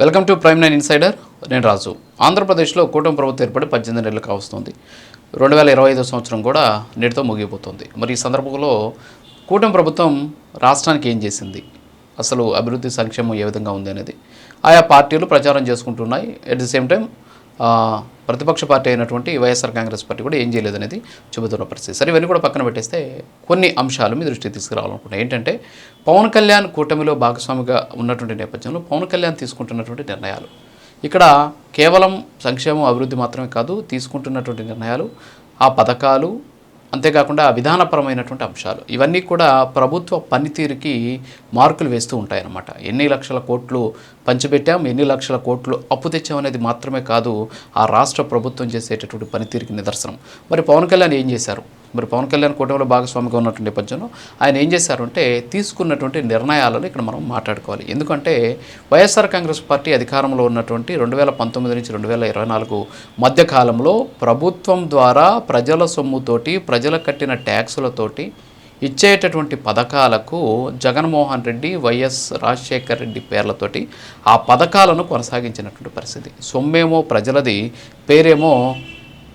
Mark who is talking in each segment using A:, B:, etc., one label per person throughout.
A: Welcome to prime nine insider. నేను రాజు. ఆంధ్రప్రదేశ్లో కూటమి ప్రభుత్వం ఏర్పడి 18 నెలలు కావస్తుంది. 2025 సంవత్సరం కూడా నేటితో ముగిపోతుంది. మరి ఈ సందర్భంలో కూటమి ప్రభుత్వం రాష్ట్రానికి ఏం చేసింది, అసలు అభివృద్ధి సంక్షేమం ఏ విధంగా ఉంది అనేది ఆయా పార్టీలు ప్రచారం చేసుకుంటున్నాయి. ఎట్ ది సేమ్ టైం ప్రతిపక్ష పార్టీ అయినటువంటి వైఎస్ఆర్ కాంగ్రెస్ పార్టీ కూడా ఏం చేయలేదనేది చెబుతున్న పరిస్థితి. సరే, ఇవన్నీ కూడా పక్కన పెట్టేస్తే కొన్ని అంశాలు మీ దృష్టికి తీసుకురావాలనుకుంటున్నాను. ఏంటంటే పవన్ కళ్యాణ్ కూటమిలో భాగస్వామిగా ఉన్నటువంటి నేపథ్యంలో పవన్ కళ్యాణ్ తీసుకుంటున్నటువంటి నిర్ణయాలు, ఇక్కడ కేవలం సంక్షేమం అభివృద్ధి మాత్రమే కాదు, తీసుకుంటున్నటువంటి నిర్ణయాలు, ఆ పథకాలు, అంతేకాకుండా విధానపరమైనటువంటి అంశాలు, ఇవన్నీ కూడా ప్రభుత్వ పనితీరుకి మార్కులు వేస్తూ ఉంటాయన్నమాట. ఎన్ని లక్షల కోట్లు పంచిపెట్టాం, ఎన్ని లక్షల కోట్లు అప్పు తెచ్చామనేది మాత్రమే కాదు, ఆ రాష్ట్ర ప్రభుత్వం చేసేటటువంటి పనితీరుకి నిదర్శనం. మరి పవన్ కళ్యాణ్ ఏం చేశారు? మరి పవన్ కళ్యాణ్ కూటమిలో భాగస్వామిగా ఉన్నటువంటి నేపథ్యంలో ఆయన ఏం చేశారు అంటే తీసుకున్నటువంటి నిర్ణయాలను ఇక్కడ మనం మాట్లాడుకోవాలి. ఎందుకంటే వైఎస్ఆర్ కాంగ్రెస్ పార్టీ అధికారంలో ఉన్నటువంటి 2019 నుంచి 2024 మధ్యకాలంలో ప్రభుత్వం ద్వారా ప్రజల సొమ్ముతోటి, ప్రజలు కట్టిన ట్యాక్సులతోటి ఇచ్చేటటువంటి పథకాలకు జగన్మోహన్ రెడ్డి, వైఎస్ రాజశేఖర్ రెడ్డి పేర్లతోటి ఆ పథకాలను కొనసాగించినటువంటి పరిస్థితి. సొమ్మేమో ప్రజలది, పేరేమో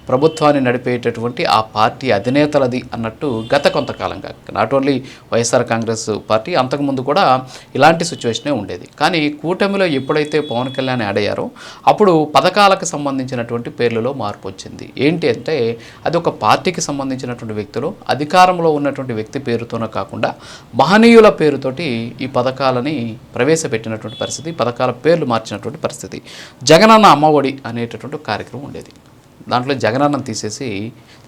A: ప్రభుత్వాన్ని నడిపేటటువంటి ఆ పార్టీ అధినేతలది అన్నట్టు గత కొంతకాలంగా, not only YSR Congress party, అంతకుముందు కూడా ఇలాంటి సిచ్యువేషనే ఉండేది. కానీ కూటమిలో ఎప్పుడైతే పవన్ కళ్యాణ్ యాడ్ అయ్యారో అప్పుడు పథకాలకు సంబంధించినటువంటి పేర్లలో మార్పు వచ్చింది. ఏంటి అంటే అది ఒక పార్టీకి సంబంధించినటువంటి వ్యక్తులు, అధికారంలో ఉన్నటువంటి వ్యక్తి పేరుతోనే కాకుండా మహనీయుల పేరుతోటి ఈ పథకాలని ప్రవేశపెట్టినటువంటి పరిస్థితి, పథకాల పేర్లు మార్చినటువంటి పరిస్థితి. జగనన్న అమ్మఒడి అనేటటువంటి కార్యక్రమం ఉండేది. దాంట్లో జగనన్నం తీసేసి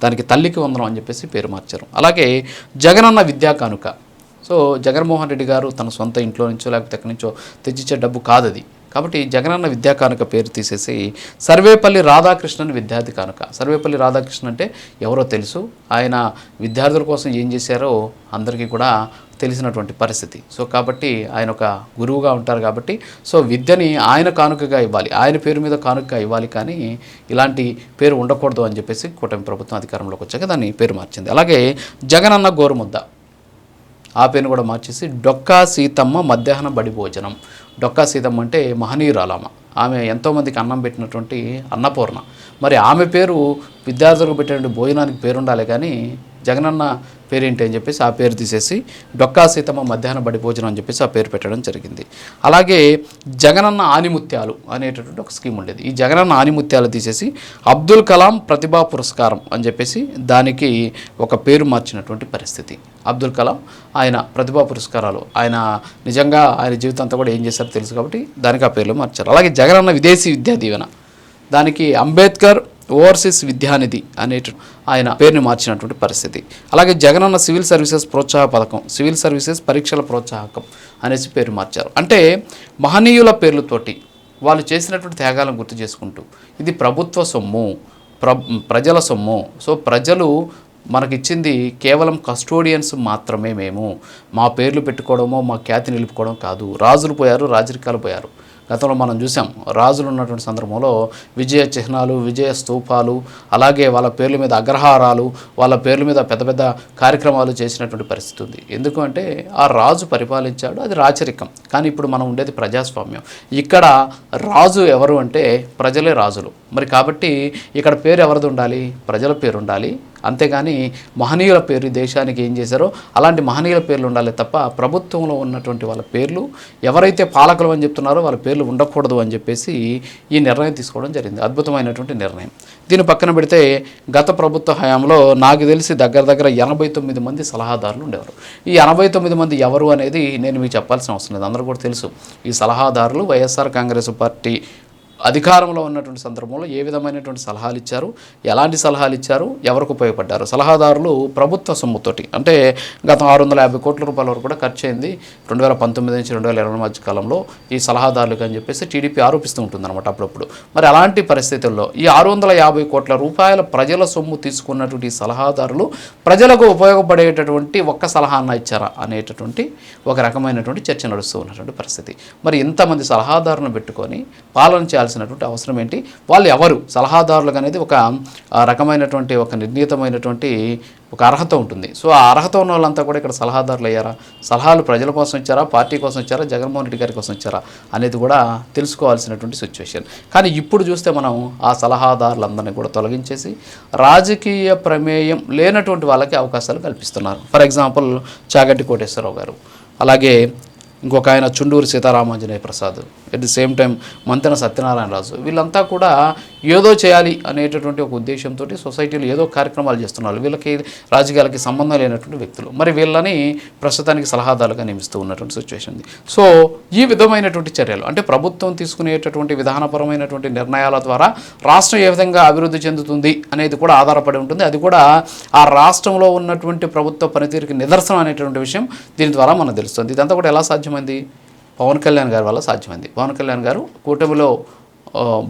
A: దానికి తల్లికి వందనం అని చెప్పేసి పేరు మార్చారు. అలాగే జగనన్న విద్యా కానుక. సో జగన్మోహన్ రెడ్డి గారు తన సొంత ఇంట్లో నుంచో లేకపోతే ఎక్కడి నుంచో తెచ్చిచ్చే డబ్బు కాదు అది. కాబట్టి జగనన్న విద్యా కానుక పేరు తీసేసి సర్వేపల్లి రాధాకృష్ణన్ విద్యార్థి కానుక. సర్వేపల్లి రాధాకృష్ణన్ అంటే ఎవరో తెలుసు, ఆయన విద్యార్థుల కోసం ఏం చేశారో అందరికీ కూడా తెలిసినటువంటి పరిస్థితి. సో కాబట్టి ఆయన ఒక గురువుగా ఉంటారు కాబట్టి సో విద్యని ఆయన కానుకగా ఇవ్వాలి, ఆయన పేరు మీద కానుకగా ఇవ్వాలి, కానీ ఇలాంటి పేరు ఉండకూడదు అని చెప్పేసి కూటమి ప్రభుత్వం అధికారంలోకి వచ్చాక దాన్ని పేరు మార్చింది. అలాగే జగనన్న గోరుముద్ద, ఆ పేరును కూడా మార్చేసి డొక్కా సీతమ్మ మధ్యాహ్న బడి భోజనం. డొక్కా సీతమ్మ అంటే మహనీయురాలమ్మ, ఆమె ఎంతోమందికి అన్నం పెట్టినటువంటి అన్నపూర్ణ. మరి ఆమె పేరు విద్యార్థులకు పెట్టినటువంటి భోజనానికి పేరు ఉండాలి, కానీ జగనన్న పేరేంటి అని చెప్పేసి ఆ పేరు తీసేసి డొక్కా సీతమ్మ మధ్యాహ్న బడి భోజనం అని చెప్పేసి ఆ పేరు పెట్టడం జరిగింది. అలాగే జగనన్న ఆనిముత్యాలు అనేటటువంటి ఒక స్కీమ్ ఉండేది. ఈ జగనన్న ఆనిముత్యాలు తీసేసి అబ్దుల్ కలాం ప్రతిభా పురస్కారం అని చెప్పేసి దానికి ఒక పేరు మార్చినటువంటి పరిస్థితి. అబ్దుల్ కలాం ఆయన ప్రతిభా పురస్కారాలు, ఆయన నిజంగా ఆయన జీవితం అంతా కూడా ఏం చేశారో తెలుసు కాబట్టి దానికి ఆ పేర్లు మార్చారు. అలాగే జగనన్న విదేశీ విద్యా దీవెన, దానికి అంబేద్కర్ ఓవర్సీస్ విద్యానిధి అనేట ఆయన పేరుని మార్చినటువంటి పరిస్థితి. అలాగే జగనన్న సివిల్ సర్వీసెస్ ప్రోత్సాహ పథకం, సివిల్ సర్వీసెస్ పరీక్షల ప్రోత్సాహకం అనేసి పేరు మార్చారు. అంటే మహనీయుల పేర్లతోటి వాళ్ళు చేసినటువంటి త్యాగాలను గుర్తు చేసుకుంటూ ఇది ప్రభుత్వ సొమ్ము, ప్రజల సొమ్ము, సో ప్రజలు మనకిచ్చింది కేవలం కస్టోడియన్స్ మాత్రమే, మేము మా పేర్లు పెట్టుకోవడమో మా ఖ్యాతి నిలుపుకోవడం కాదు. రాజులు పోయారు, రాజరికాలు పోయారు. గతంలో మనం చూసాం, రాజులు ఉన్నటువంటి సందర్భంలో విజయ చిహ్నాలు, విజయ స్తూపాలు, అలాగే వాళ్ళ పేర్ల మీద అగ్రహారాలు, వాళ్ళ పేర్ల మీద పెద్ద పెద్ద కార్యక్రమాలు చేసినటువంటి పరిస్థితి ఉంది. ఎందుకంటే ఆ రాజు పరిపాలించాడు, అది రాచరికం. కానీ ఇప్పుడు మనం ఉండేది ప్రజాస్వామ్యం. ఇక్కడ రాజు ఎవరు అంటే ప్రజలే రాజులు. మరి కాబట్టి ఇక్కడ పేరు ఎవరిది ఉండాలి? ప్రజల పేరు ఉండాలి. అంతేగాని మహనీయుల పేరు దేశానికి ఏం చేశారో అలాంటి మహనీయుల పేర్లు ఉండాలి తప్ప ప్రభుత్వంలో ఉన్నటువంటి వాళ్ళ పేర్లు, ఎవరైతే పాలకులు అని చెప్తున్నారో వాళ్ళ పేర్లు ఉండకూడదు అని చెప్పేసి ఈ నిర్ణయం తీసుకోవడం జరిగింది. అద్భుతమైనటువంటి నిర్ణయం. దీన్ని పక్కన పెడితే గత ప్రభుత్వ హయాంలో నాకు తెలిసి దగ్గర 89 మంది సలహాదారులు ఉండేవారు. ఈ 89 మంది ఎవరు అనేది నేను మీకు చెప్పాల్సిన అవసరం లేదు, అందరూ కూడా తెలుసు. ఈ సలహాదారులు వైఎస్ఆర్ కాంగ్రెస్ పార్టీ అధికారంలో ఉన్నటువంటి సందర్భంలో ఏ విధమైనటువంటి సలహాలు ఇచ్చారు, ఎలాంటి సలహాలు ఇచ్చారు, ఎవరికి ఉపయోగపడ్డారు. సలహాదారులు ప్రభుత్వ సొమ్ముతోటి, అంటే గత 650 కోట్ల రూపాయల వరకు కూడా ఖర్చు అయింది 2019 నుంచి 2020 మధ్య కాలంలో ఈ సలహాదారులకు అని చెప్పేసి టీడీపీ ఆరోపిస్తూ ఉంటుందన్నమాట అప్పుడప్పుడు. మరి అలాంటి పరిస్థితుల్లో ఈ 650 కోట్ల రూపాయల ప్రజల సొమ్ము తీసుకున్నటువంటి సలహాదారులు ప్రజలకు ఉపయోగపడేటటువంటి ఒక్క సలహా అన్న ఇచ్చారా అనేటటువంటి ఒక రకమైనటువంటి చర్చ నడుస్తూ ఉన్నటువంటి పరిస్థితి. మరి ఇంతమంది సలహాదారులను పెట్టుకొని పాలన చేయాలి చేయాల్సినటువంటి అవసరం ఏంటి, వాళ్ళు ఎవరు సలహాదారులకు అనేది ఒక రకమైనటువంటి ఒక నిర్ణీతమైనటువంటి ఒక అర్హత ఉంటుంది. సో ఆ అర్హత ఉన్న వాళ్ళంతా కూడా ఇక్కడ సలహాదారులు అయ్యారా, సలహాలు ప్రజల కోసం ఇచ్చారా, పార్టీ కోసం ఇచ్చారా, జగన్మోహన్ రెడ్డి గారి కోసం ఇచ్చారా అనేది కూడా తెలుసుకోవాల్సినటువంటి సిచ్యువేషన్. కానీ ఇప్పుడు చూస్తే మనం ఆ సలహాదారులందరినీ కూడా తొలగించేసి రాజకీయ ప్రమేయం లేనటువంటి వాళ్ళకి అవకాశాలు కల్పిస్తున్నారు. ఫర్ ఎగ్జాంపుల్ చాగంటి కోటేశ్వరరావు గారు, అలాగే ఇంకొక ఆయన Chunduru Seetharamanjaneya Prasad, at the same time Mantena Satyanarayana Raju, వీళ్ళంతా కూడా ఏదో చేయాలి అనేటటువంటి ఒక ఉద్దేశంతో సొసైటీలో ఏదో కార్యక్రమాలు చేస్తున్నారు. వీళ్ళకి రాజకీయాలకి సంబంధం లేనటువంటి వ్యక్తులు, మరి వీళ్ళని ప్రస్తుతానికి సలహాదారులుగా నియమిస్తూ ఉన్నటువంటి సిచ్యువేషన్ ఉంది. సో ఈ విధమైనటువంటి చర్యలు అంటే ప్రభుత్వం తీసుకునేటటువంటి విధానపరమైనటువంటి నిర్ణయాల ద్వారా రాష్ట్రం ఏ విధంగా అభివృద్ధి చెందుతుంది అనేది కూడా ఆధారపడి ఉంటుంది. అది కూడా ఆ రాష్ట్రంలో ఉన్నటువంటి ప్రభుత్వ పనితీరుకి నిదర్శనం అనేటువంటి విషయం దీని ద్వారా మనకు తెలుస్తుంది. ఇదంతా కూడా ఎలా సాధ్యమైంది? పవన్ కళ్యాణ్ గారి వల్ల సాధ్యమైంది. పవన్ కళ్యాణ్ గారు కూటమిలో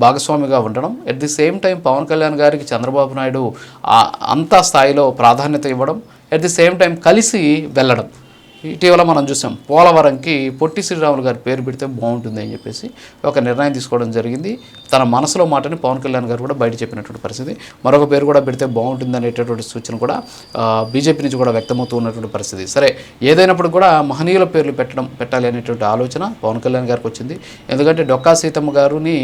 A: భాగస్వామిగా ఉండడం, at the same time Pawan Kalyan గారికి చంద్రబాబు నాయుడు అంత స్థాయిలో ప్రాధాన్యత ఇవ్వడం, ఎట్ ది సేమ్ టైం కలిసి వెళ్ళడం. ఇటీవల మనం చూసాం పోలవరంకి పొట్టి శ్రీరాములు గారి పేరు పెడితే బాగుంటుంది అని చెప్పేసి ఒక నిర్ణయం తీసుకోవడం జరిగింది. తన మనసులో మాటని పవన్ కళ్యాణ్ గారు కూడా బయట చెప్పినటువంటి పరిస్థితి. మరొక పేరు కూడా పెడితే బాగుంటుంది అనేటటువంటి సూచన కూడా బీజేపీ నుంచి కూడా వ్యక్తమవుతూ ఉన్నటువంటి పరిస్థితి. సరే, ఏదైనప్పుడు కూడా మహనీయుల పేర్లు పెట్టాలి అనేటువంటి ఆలోచన పవన్ కళ్యాణ్ గారికి వచ్చింది. ఎందుకంటే డొక్కా సీతమ్మ గారిని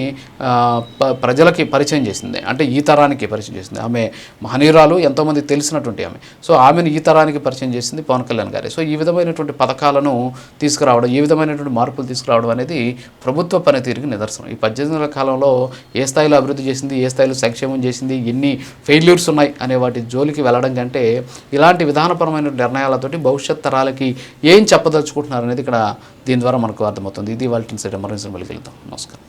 A: ప్రజలకి పరిచయం చేసింది, అంటే ఈ తరానికి పరిచయం చేసింది. ఆమె మహనీయురాలు, ఎంతోమంది తెలిసినటువంటి ఆమె. సో ఆమెను ఈ తరానికి పరిచయం చేసింది పవన్ కళ్యాణ్ గారే. సో ఈ విధమైన పథకాలను తీసుకురావడం, ఏ విధమైనటువంటి మార్పులు తీసుకురావడం అనేది ప్రభుత్వ పనితీరుకి నిదర్శనం. ఈ 18 నెలల కాలంలో ఏ స్థాయిలో అభివృద్ధి చేసింది, ఏ స్థాయిలో సంక్షేమం చేసింది, ఎన్ని ఫెయిల్యూర్స్ ఉన్నాయి అనే వాటి జోలికి వెళ్ళడం కంటే ఇలాంటి విధానపరమైన నిర్ణయాలతోటి భవిష్యత్ తరాలకి ఏం చెప్పదలుచుకుంటున్నారు అనేది ఇక్కడ దీని ద్వారా మనకు అర్థమవుతుంది. ఇది వాళ్ళ ఇన్సైడ్ మరో వెళ్తాం. నమస్కారం.